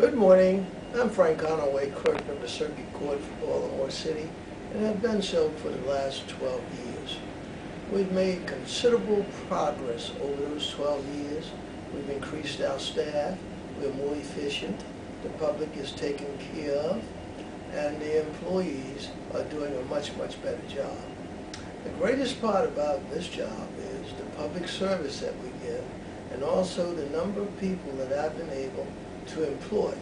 Good morning. I'm Frank Conaway, Clerk of the Circuit Court for Baltimore City, and have been so for the last 12 years. We've made considerable progress over those 12 years. We've increased our staff, we're more efficient, the public is taken care of, and the employees are doing a much better job. The greatest part about this job is the public service that we give, and also the number of people that I've been able to employ.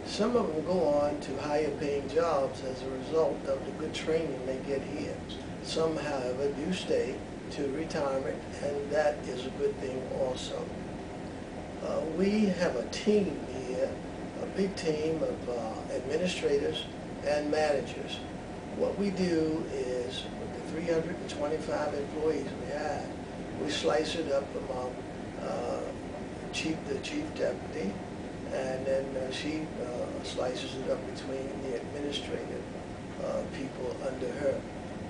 Some of them go on to higher paying jobs as a result of the good training they get here. Some, however, do stay to retirement, and that is a good thing also. We have a team here, a big team of administrators and managers. What we do is, with the 325 employees we have, we slice it up among the chief deputy, and then she slices it up between the administrative people under her.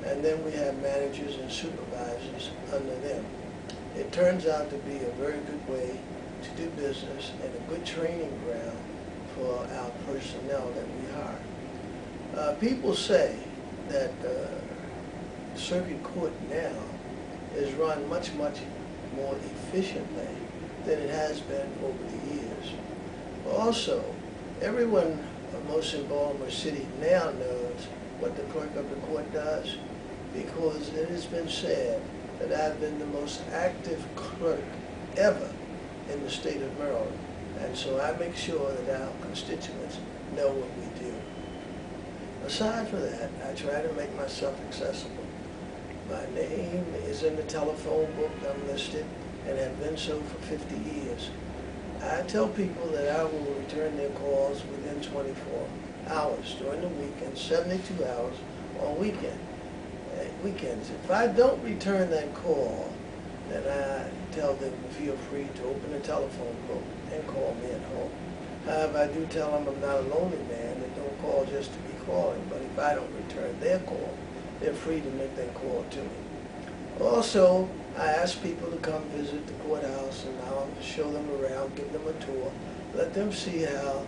And then we have managers and supervisors under them. It turns out to be a very good way to do business and a good training ground for our personnel that we hire. People say that circuit court now is run much more efficiently than it has been over the years. Also, everyone, most in Baltimore City, now knows what the clerk of the court does, because it has been said that I've been the most active clerk ever in the state of Maryland. And so I make sure that our constituents know what we do. Aside from that, I try to make myself accessible. My name is in the telephone book. I'm listed and have been so for 50 years. I tell people that I will return their calls within 24 hours during the week and 72 hours on weekends. If I don't return that call, then I tell them to feel free to open the telephone book and call me at home. However, I do tell them I'm not a lonely man that don't call just to be calling, but if I don't return their call, they're free to make that call to me. Also, I ask people to come visit the courthouse, and I'll show them around, give them a tour, let them see how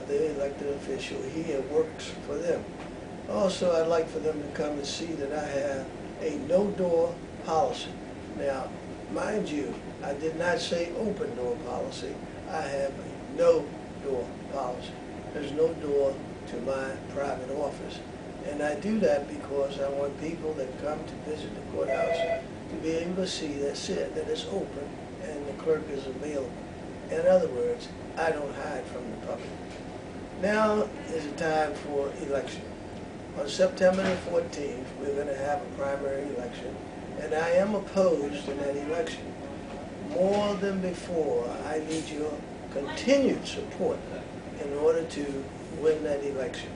the elected official here works for them. Also, I'd like for them to come and see that I have a no-door policy. Now, mind you, I did not say open-door policy. I have a no-door policy. There's no door to my private office. And I do that because I want people that come to visit the courthouse to be able to see that's it, that it's open and the clerk is available. In other words, I don't hide from the public. Now is the time for election. On September the 14th, we're going to have a primary election, and I am opposed in that election. More than before, I need your continued support in order to win that election.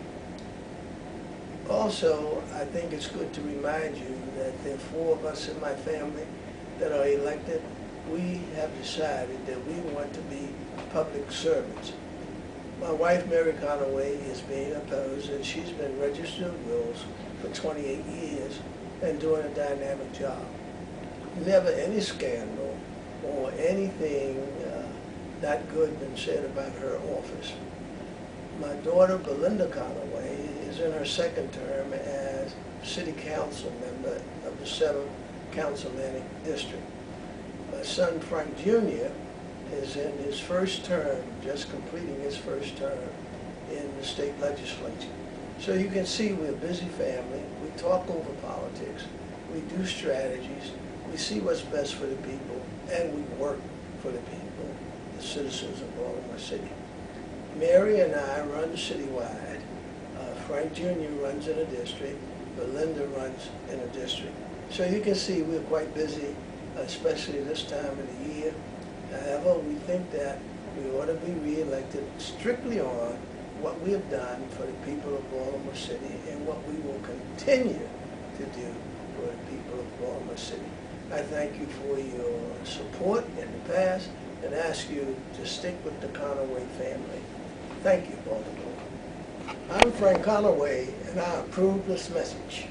Also, I think it's good to remind you that there are 4 of us in my family that are elected. We have decided that we want to be public servants. My wife, Mary Conaway, is being opposed, and she's been registered of wills for 28 years and doing a dynamic job. Never any scandal or anything not good been said about her office. My daughter, Belinda Conaway, is in her 2nd term as city council member of the 7th Councilmanic District. My son, Frank Jr., is in his 1st term, just completing his 1st term in the state legislature. So you can see we're a busy family. We talk over politics. We do strategies. We see what's best for the people, and we work for the people, the citizens of Baltimore City. Mary and I run citywide. Frank Jr. runs in a district. Belinda runs in a district. So you can see we're quite busy, especially this time of the year. However, we think that we ought to be re-elected strictly on what we have done for the people of Baltimore City and what we will continue to do for the people of Baltimore City. I thank you for your support in the past and ask you to stick with the Conaway family. Thank you, Baltimore. I'm Frank Conaway, and I approve this message.